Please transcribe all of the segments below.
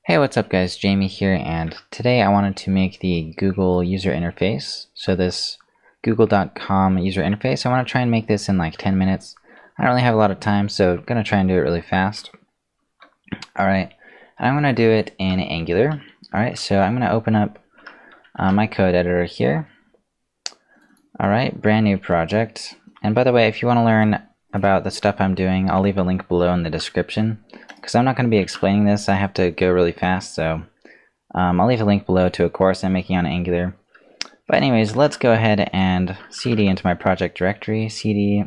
Hey, what's up guys, Jamie here, and today I wanted to make the Google user interface. So this google.com user interface, I want to try and make this in like 10 minutes. I don't really have a lot of time, so I'm going to try and do it really fast. Alright, and I'm going to do it in Angular. Alright, so I'm going to open up my code editor here. Alright, brand new project. And by the way, if you want to learn about the stuff I'm doing, I'll leave a link below in the description. Because I'm not going to be explaining this, I have to go really fast, so I'll leave a link below to a course I'm making on Angular. But anyways, let's go ahead and cd into my project directory, cd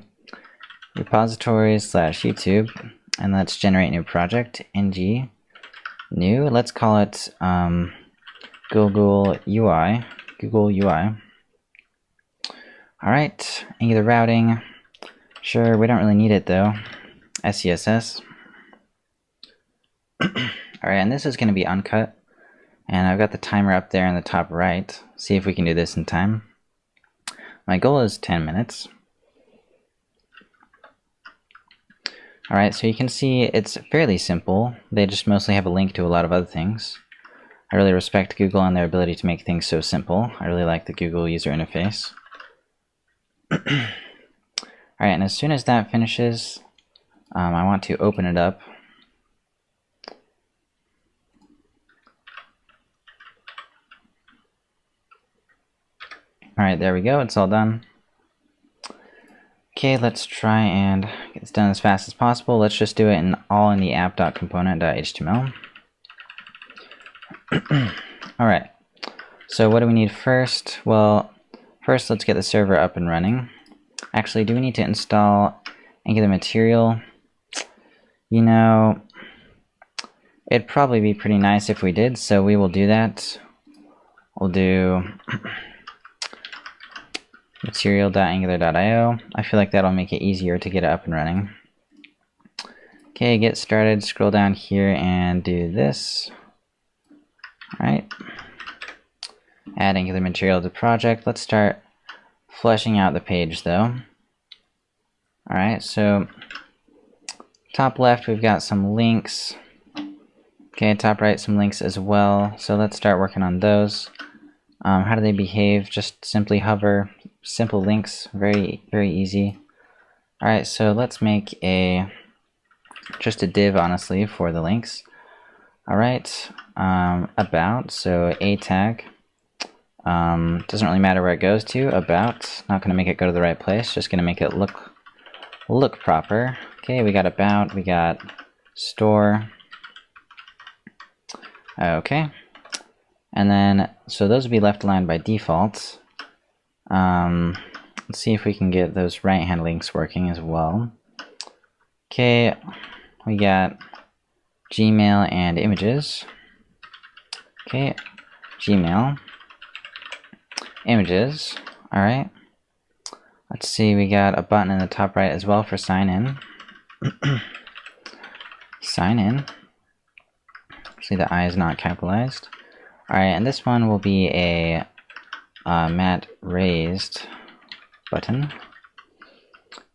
repositories / YouTube, and let's generate new project, ng new. Let's call it Google UI. Alright, Angular routing. Sure, we don't really need it though. SCSS. Alright, and this is going to be uncut. And I've got the timer up there in the top right. See if we can do this in time. My goal is 10 minutes. Alright, so you can see it's fairly simple. They just mostly have a link to a lot of other things. I really respect Google and their ability to make things so simple. I really like the Google user interface. Alright, and as soon as that finishes, I want to open it up. Alright, there we go, it's all done. Okay, let's try and get this done as fast as possible. Let's just do it all in the app.component.html. Alright, so what do we need first? Well, first let's get the server up and running. Actually, do we need to install Angular material? You know, it'd probably be pretty nice if we did, so we will do that. We'll do material.angular.io. I feel like that'll make it easier to get it up and running. Okay, get started, scroll down here and do this. Alright. Add Angular material to the project. Let's start fleshing out the page though. Alright, so top left we've got some links. Okay, top right some links as well. So let's start working on those. How do they behave? Just simply hover. Simple links, very easy. Alright, so let's make just a div honestly for the links. Alright, about, so a tag. Doesn't really matter where it goes to, about. Not going to make it go to the right place, just going to make it look proper. Okay, we got about, we got store. Okay. And then, so those will be left aligned by default. Let's see if we can get those right-hand links working as well. Okay, we got Gmail and images. Okay, Gmail, images. Alright. Let's see, we got a button in the top right as well for sign in. Sign in. See, the I is not capitalized. Alright, and this one will be a matte raised button.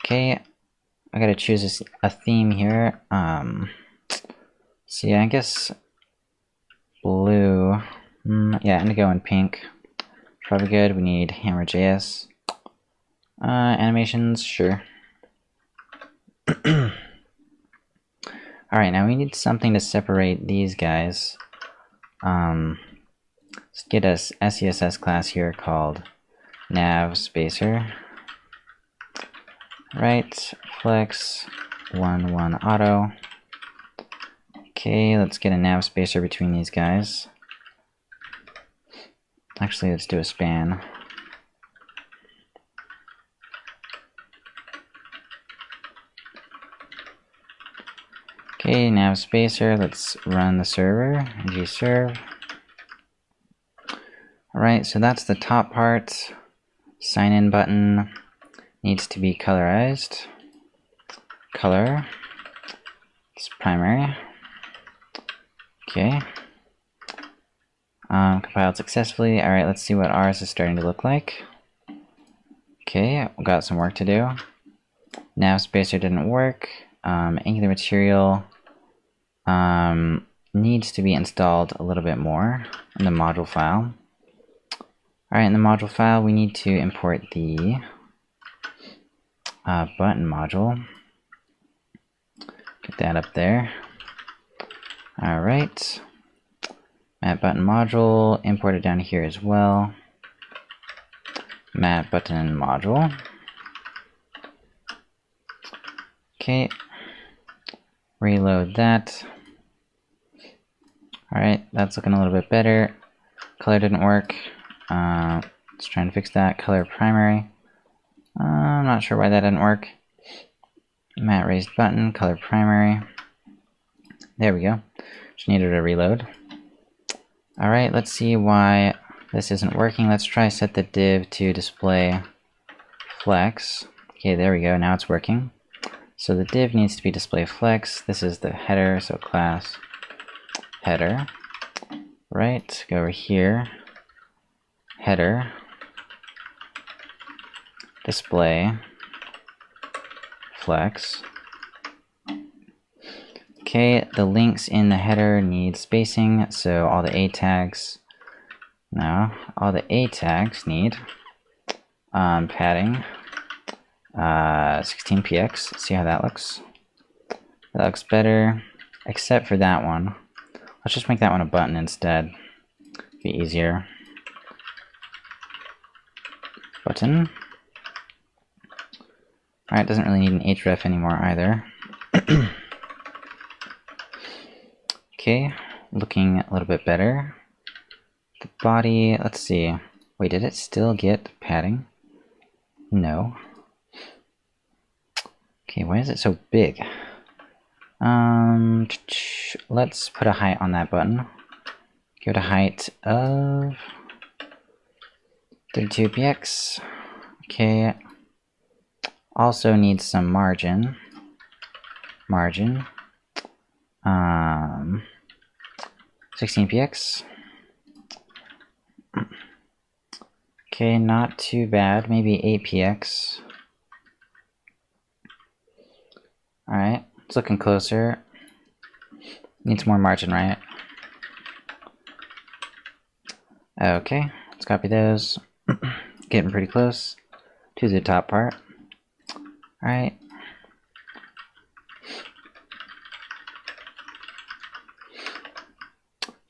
Okay, I gotta choose a theme here. See, I guess blue. Yeah, indigo and pink. Probably good. We need Hammer.js. Animations, sure. Alright, now we need something to separate these guys. Let's get a SCSS class here called Nav Spacer. Right, flex 1 auto. Okay, let's get a Nav Spacer between these guys. Actually, let's do a span. Okay, Nav Spacer, let's run the server, ngserve. Alright, so that's the top part. Sign in button needs to be colorized. Color. It's primary. Okay. Compiled successfully. Alright, let's see what ours is starting to look like. Okay, we got some work to do. Nav Spacer didn't work. Angular material. needs to be installed a little bit more in the module file. Alright, in the module file, we need to import the button module. Get that up there. Alright. Mat button module, import it down here as well. Mat button module. Okay. Reload that. Alright, that's looking a little bit better. Color didn't work. Let's try and fix that. Color primary. I'm not sure why that didn't work. Mat raised button, color primary. There we go. Just needed a reload. Alright, let's see why this isn't working. Let's try set the div to display flex. Okay, there we go. Now it's working. So the div needs to be display flex. This is the header, so class header. Right, go over here. Header. Display flex. Okay, the links in the header need spacing, so all the A tags need padding 16px. See how that looks? That looks better, except for that one. Let's just make that one a button instead. Be easier. Button. Alright, doesn't really need an href anymore either. Okay, looking a little bit better. The body, let's see. Wait, did it still get padding? No. Okay, why is it so big? Let's put a height on that button. Give it a height of 32px. Okay. Also needs some margin. 16px. Okay, not too bad. Maybe 8px. Alright, it's looking closer. Needs more margin, right? Okay, let's copy those. Getting pretty close to the top part. Alright.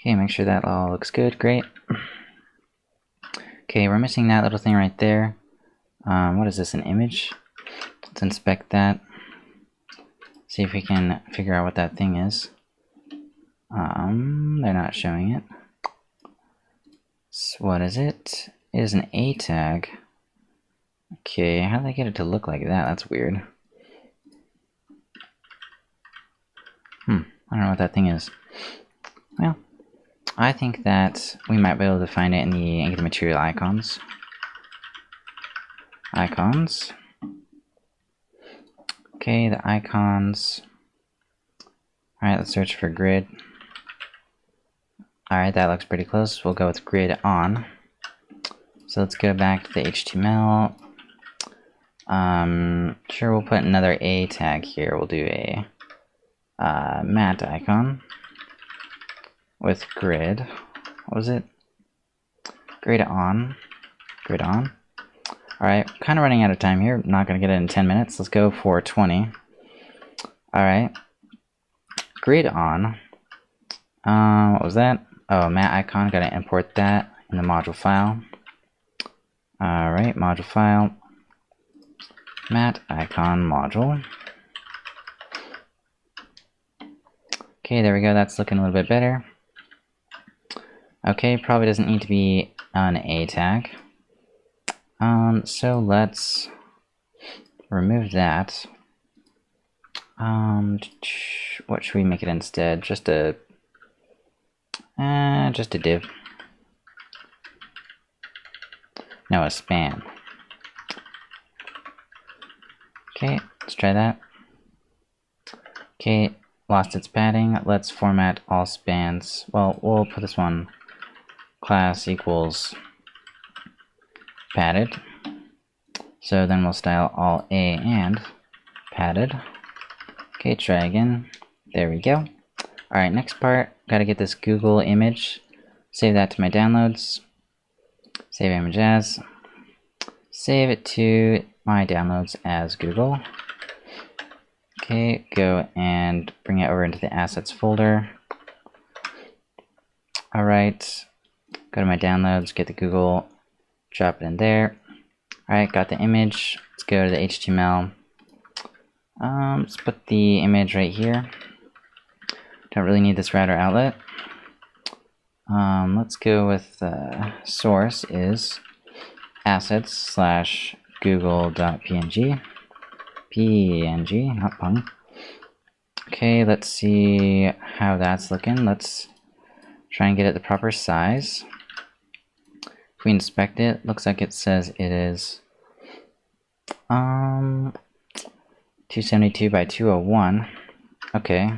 Okay, make sure that all looks good. Great. Okay, we're missing that little thing right there. What is this, an image? Let's inspect that. See if we can figure out what that thing is. They're not showing it. So what is it? It is an A tag. Okay, how did they get it to look like that? That's weird. I don't know what that thing is. Well, I think that we might be able to find it in the material icons. Icons. Okay, the icons. Alright, let's search for grid. Alright, that looks pretty close. We'll go with grid on. So let's go back to the HTML. Sure, we'll put another A tag here. We'll do a mat icon with grid. What was it? Grid on. Grid on. Alright, kind of running out of time here. Not going to get it in 10 minutes. Let's go for 20. Alright. Grid on. What was that? Oh, mat icon. Got to import that in the module file. Alright, module file. Mat icon module. Okay, there we go. That's looking a little bit better. Okay, probably doesn't need to be an A tag. So let's remove that. What should we make it instead? Just a div. No, a span. Okay, let's try that. Okay, lost its padding. Let's format all spans. Well, we'll put this one class equals padded. So then we'll style all A and padded. Okay, try again. There we go. Alright, next part, gotta get this Google image, save that to my downloads, save image as, save it to my downloads as Google. Okay, go and bring it over into the assets folder. Alright, go to my downloads, get the Google, drop it in there. Alright, got the image. Let's go to the HTML. Let's put the image right here. Don't really need this router outlet. Let's go with source is assets / google.png. PNG, not pong. Okay, let's see how that's looking. Let's try and get it the proper size. If we inspect it, looks like it says it is 272 by 201. Okay.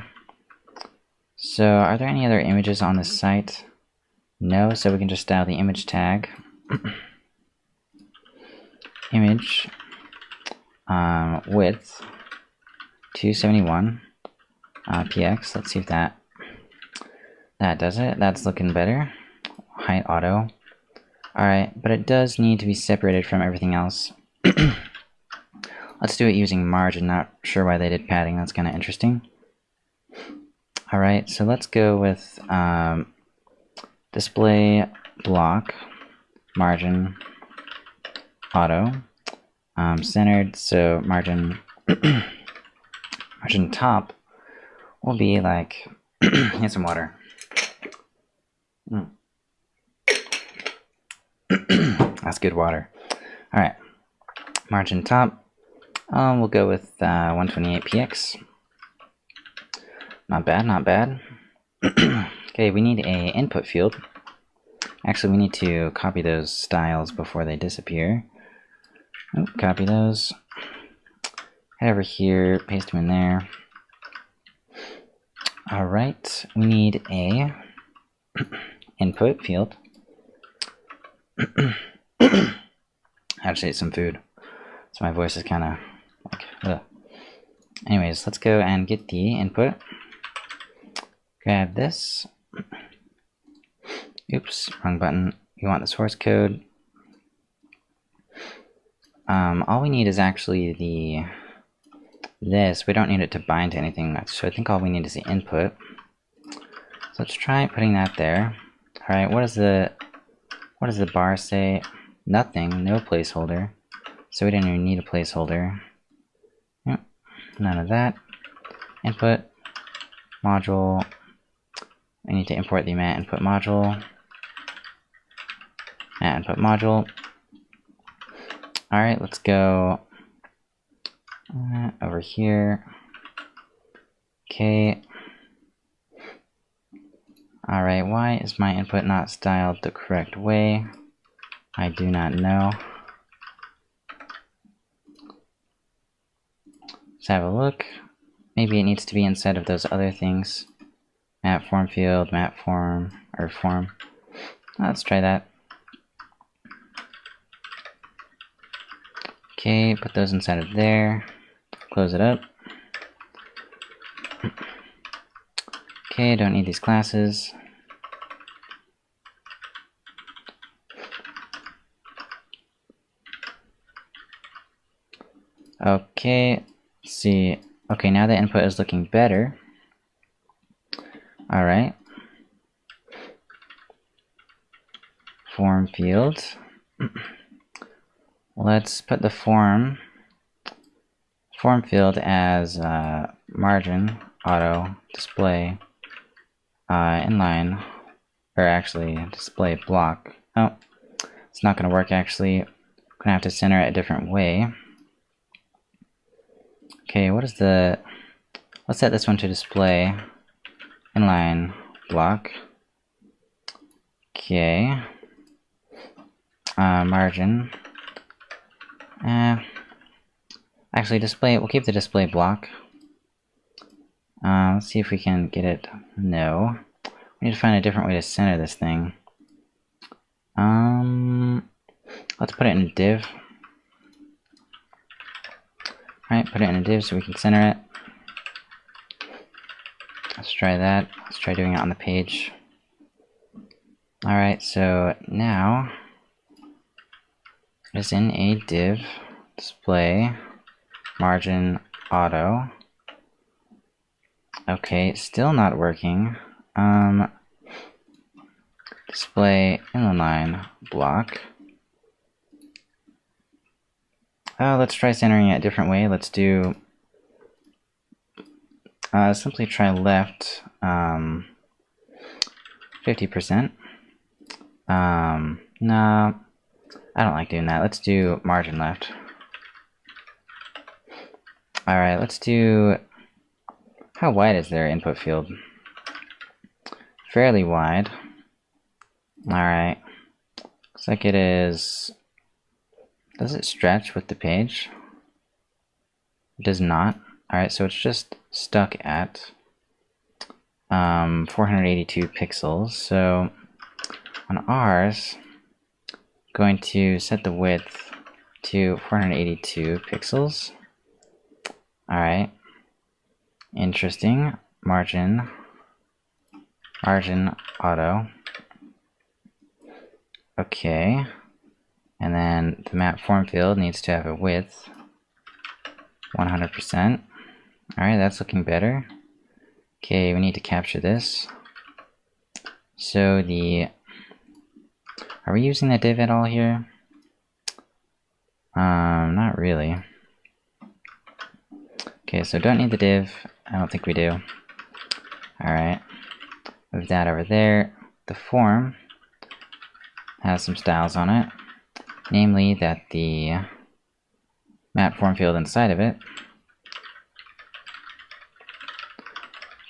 So are there any other images on this site? No, so we can just style the image tag. Image width 271 px. Let's see if that does it. That's looking better. Height auto. Alright, but it does need to be separated from everything else. Let's do it using margin. Not sure why they did padding. That's kind of interesting. Alright, so let's go with display block margin auto centered. So margin margin top will be like here's some water. That's good water. Alright, margin top, we'll go with 128 px. Not bad, not bad. Okay, we need a input field. Actually, we need to copy those styles before they disappear. Oh, copy those. Head over here, paste them in there. Alright, we need a input field. I have to eat some food, so my voice is kind of like, ugh. Anyways, let's go and get the input. Grab this. Oops, wrong button. You want the source code. All we need is actually this. We don't need it to bind to anything, so I think all we need is the input. So let's try putting that there. Alright, what does the bar say? Nothing, no placeholder. So we didn't even need a placeholder. Yep, none of that. Input, module. I need to import the mat input module. Mat input module. Alright, let's go over here. Okay. Alright, why is my input not styled the correct way? I do not know. Let's have a look. Maybe it needs to be inside of those other things. Map form field, map form, or form. Let's try that. Okay, put those inside of there. Close it up. Okay, don't need these classes. Okay, let's see. Okay, now the input is looking better. Alright. Form field. Let's put the form field as margin auto display inline, or actually display block. Oh, it's not going to work actually. I'm going to have to center it a different way. Okay, let's set this one to display inline block. Okay. Margin. Actually, we'll keep the display block. Let's see if we can get it. No. We need to find a different way to center this thing. Let's put it in a div. Alright, put it in a div so we can center it. Let's try that. Let's try doing it on the page. Alright, so now it's in a div display margin auto. Okay, still not working. Display inline block. Let's try centering it a different way. Let's do simply try left 50%. No, I don't like doing that. Let's do margin left. Alright, let's do... How wide is their input field? Fairly wide. Alright. Looks like it is... Does it stretch with the page? It does not. Alright, so it's just stuck at 482 pixels. So on ours, I'm going to set the width to 482 pixels. Alright. Interesting. Margin auto. Okay. And then the map form field needs to have a width 100%. Alright, that's looking better. Okay, we need to capture this. So are we using the div at all here? Not really. Okay, so don't need the div. I don't think we do. Alright. Move that over there. The form has some styles on it. Namely that the map form field inside of it,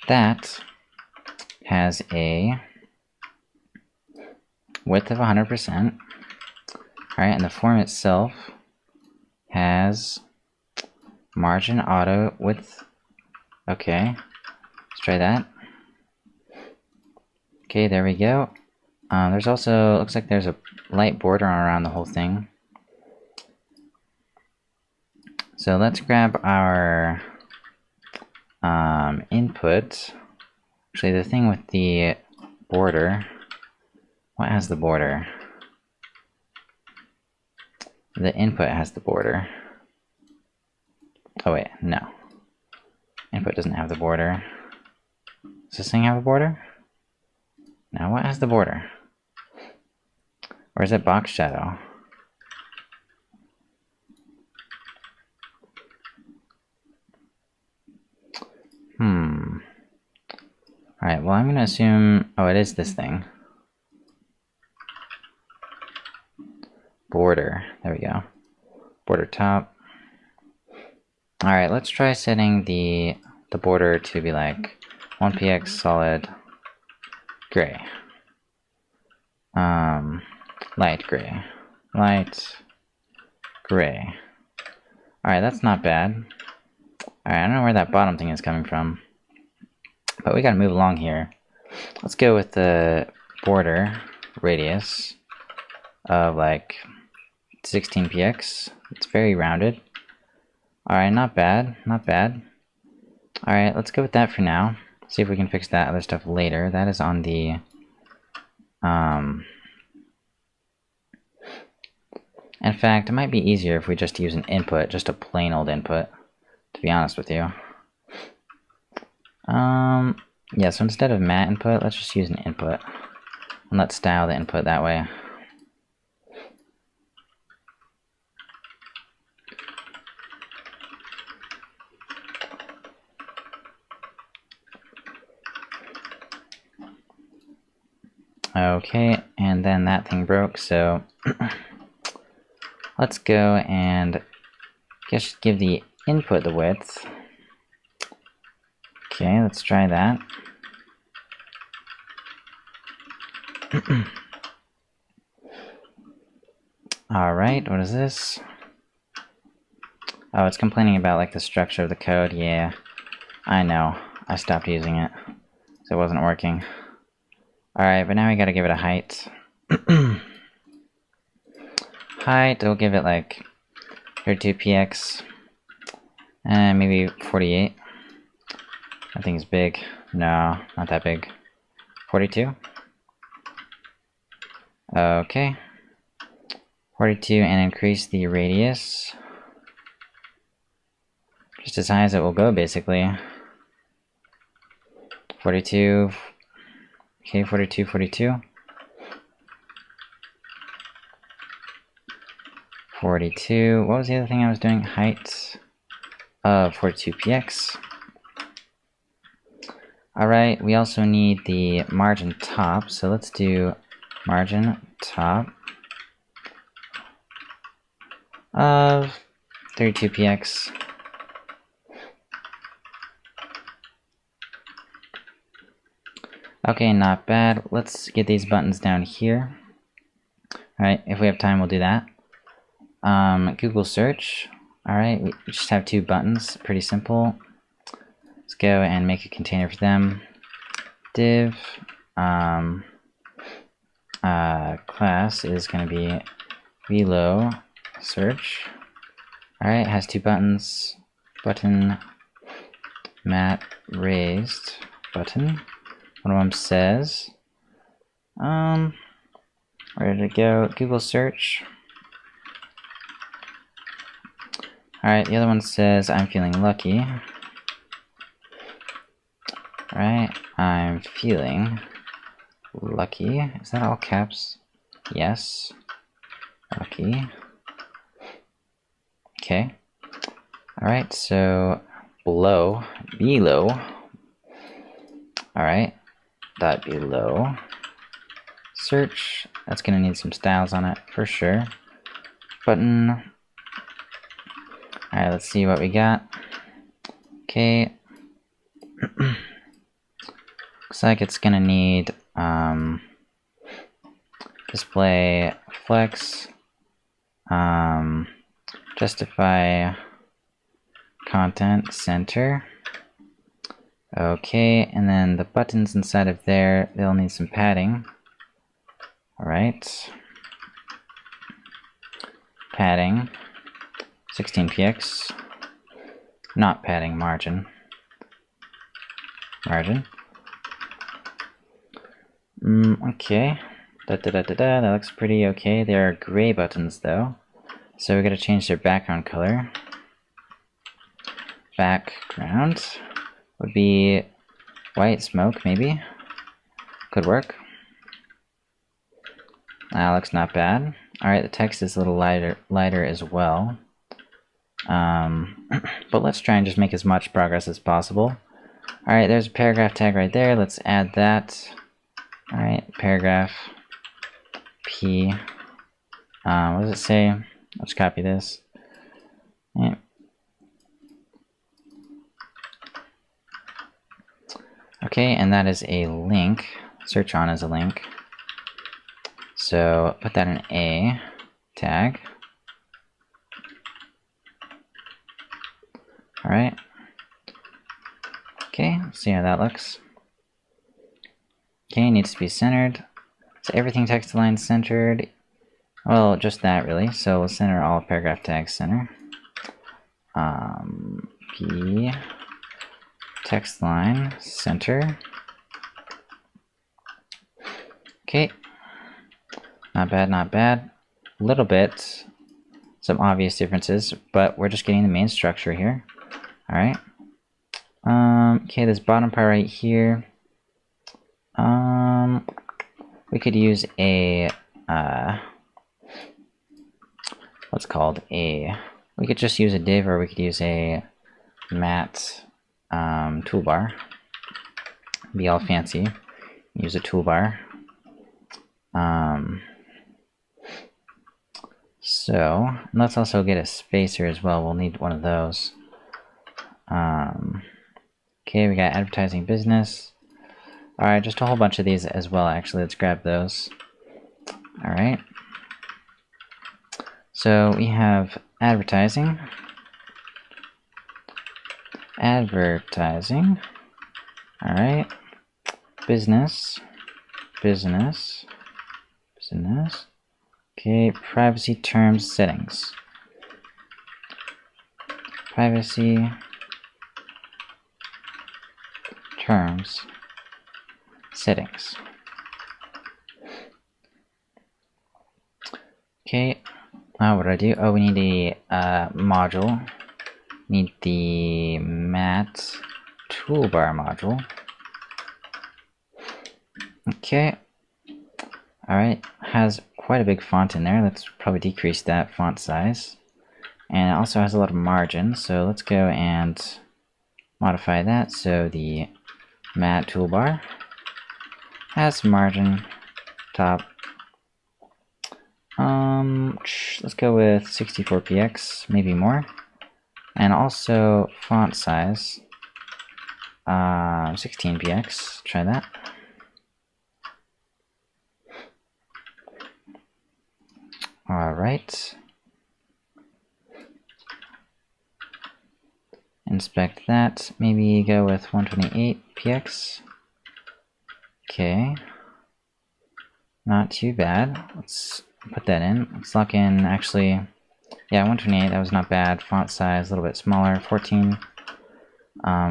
that has a width of 100%. Alright, and the form itself has margin auto width. Okay, let's try that. Okay, there we go. There's also, looks like there's a light border around the whole thing. So let's grab our input. Actually, the thing with the border, what has the border? The input has the border. Oh wait, no. Input doesn't have the border. Does this thing have a border? Now what has the border? Or is it box shadow? Alright, well I'm gonna assume... Oh, it is this thing. Border. There we go. Border top. Alright, let's try setting the border to be like 1px solid gray. Light gray. Light gray. Alright, that's not bad. Alright, I don't know where that bottom thing is coming from. But we gotta move along here. Let's go with the border radius of like 16px. It's very rounded. Alright, not bad, not bad. Alright, let's go with that for now. See if we can fix that other stuff later. That is on the... In fact, it might be easier if we just use an input, just a plain old input, to be honest with you. Yeah, so instead of mat input, let's just use an input. And let's style the input that way. Okay, and then that thing broke, so let's go and just give the input the width. Okay, let's try that. Alright, what is this? Oh, it's complaining about like the structure of the code. Yeah, I know. I stopped using it, so it wasn't working. Alright, but now we gotta give it a height. Height, we'll give it like 32px. And maybe 48. That thing's big. No, not that big. 42? Okay. 42 and increase the radius. Just as high as it will go, basically. 42. Okay, 42, 42. 42. What was the other thing I was doing? Height of 42px. Alright, we also need the margin top, so let's do margin top of 32px. Okay, not bad. Let's get these buttons down here. Alright, if we have time, we'll do that. Google search. Alright, we just have two buttons, pretty simple. Let's go and make a container for them. Div class is going to be velo search. Alright, it has two buttons. Button mat raised button. One of them says, where did it go? Google search. Alright, the other one says, I'm feeling lucky. Alright, I'm feeling lucky. Is that all caps? Yes. Lucky. Okay. Alright, so below. Alright. Dot below. Search. That's gonna need some styles on it for sure. Button. Alright, let's see what we got. Okay. Looks like it's gonna need display flex, justify content center. Okay, and then the buttons inside of there, they'll need some padding. Alright. Padding. 16px. Not padding, margin. Margin. Okay. That looks pretty okay. There are gray buttons though. So we gotta change their background color. Background would be white smoke, maybe. Could work. That looks not bad. Alright, the text is a little lighter as well. But let's try and just make as much progress as possible. Alright, there's a paragraph tag right there. Let's add that. Alright, paragraph P. What does it say? Let's copy this. Yeah. Okay, and that is a link. Search on is a link. So put that in A tag. Alright. Okay, let's see how that looks. Okay, needs to be centered. So everything text align centered. Well, just that really. So we'll center all paragraph tags center. P text line center. Okay. Not bad, not bad. A little bit. Some obvious differences, but we're just getting the main structure here. Alright. Okay, this bottom part right here. We could use a what's called a. We could just use a div, or we could use a mat toolbar. Be all fancy. Use a toolbar. So let's also get a spacer as well. We'll need one of those. Okay, we got advertising business. Alright, just a whole bunch of these as well, actually. Let's grab those. Alright. So we have advertising. Advertising. Alright. Business. Business. Business. Okay, privacy terms settings. Privacy terms, settings. Okay, what do I do? Oh, we need a module. Need the matte toolbar module. Okay. Alright, has quite a big font in there. Let's probably decrease that font size. And it also has a lot of margin, so let's go and modify that. So the matte toolbar has margin top. Let's go with 64px, maybe more. And also font size, 16px. Try that. Alright. Inspect that. Maybe go with 128px. Okay. Not too bad. Let's put that in. Let's lock in, actually, yeah, 128. That was not bad. Font size a little bit smaller, 14.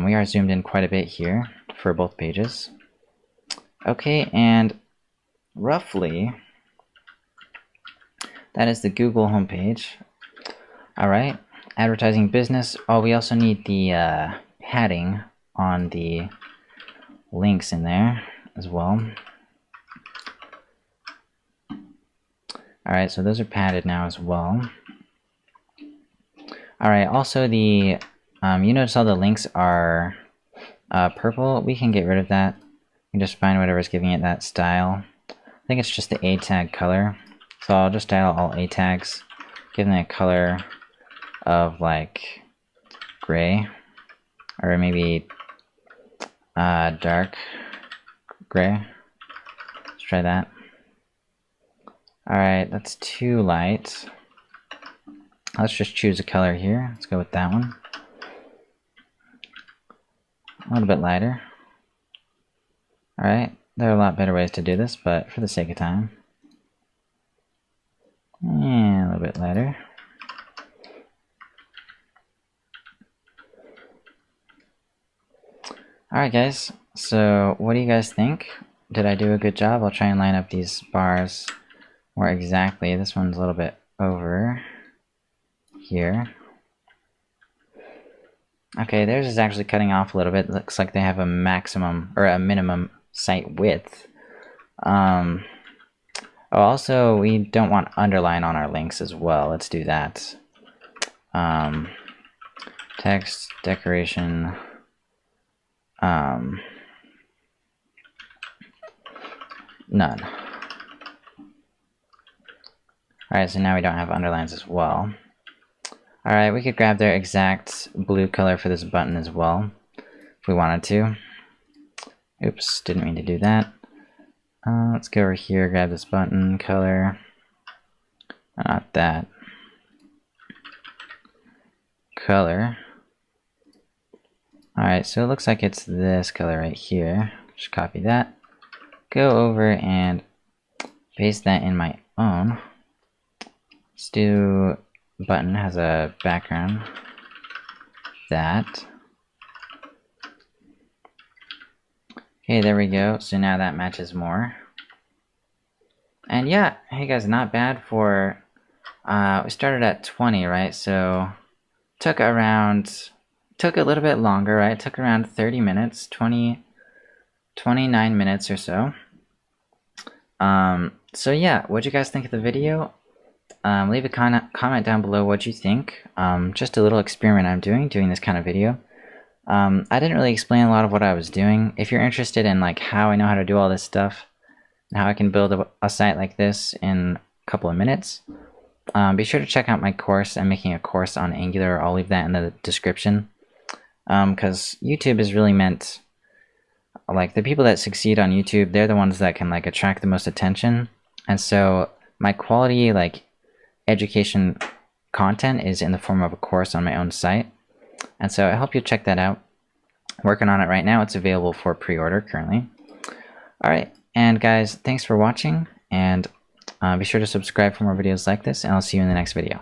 We are zoomed in quite a bit here for both pages. Okay, and roughly, that is the Google homepage. Alright, advertising business. Oh, we also need the padding on the links in there as well. Alright, so those are padded now as well. Alright, also the, you notice all the links are purple. We can get rid of that. We can just find whatever's giving it that style. I think it's just the A tag color. So I'll just style all A tags, give them a color of like gray, or maybe dark gray. Let's try that. Alright, that's too light. Let's just choose a color here. Let's go with that one. A little bit lighter. Alright, there are a lot better ways to do this, but for the sake of time. And a little bit lighter. Alright guys, so what do you guys think? Did I do a good job? I'll try and line up these bars more exactly. This one's a little bit over here. Okay, theirs is actually cutting off a little bit. Looks like they have a maximum or a minimum site width. Oh, also, we don't want underline on our links as well. Let's do that. Text, decoration, none. Alright, so now we don't have underlines as well. Alright, we could grab their exact blue color for this button as well, if we wanted to. Oops, didn't mean to do that. Let's go over here, grab this button color. Not that. Color. Alright, so it looks like it's this color right here. Just copy that. Go over and paste that in my own. Let's do button has a background. That. Okay, there we go. So now that matches more. And yeah, hey guys, not bad for, we started at 20, right? So took a little bit longer, right? Took around 30 minutes, 29 minutes or so. So yeah, what'd you guys think of the video? Leave a comment down below what you think. Just a little experiment I'm doing this kind of video. I didn't really explain a lot of what I was doing. If you're interested in like how I know how to do all this stuff and how I can build a site like this in a couple of minutes, be sure to check out my course. I'm making a course on Angular. I'll leave that in the description. Because YouTube is really meant, like the people that succeed on YouTube, they're the ones that can like attract the most attention. And so my quality like education content is in the form of a course on my own site. And so I hope you check that out. I'm working on it right now. It's available for pre-order currently. Alright, and guys, thanks for watching, and be sure to subscribe for more videos like this, and I'll see you in the next video.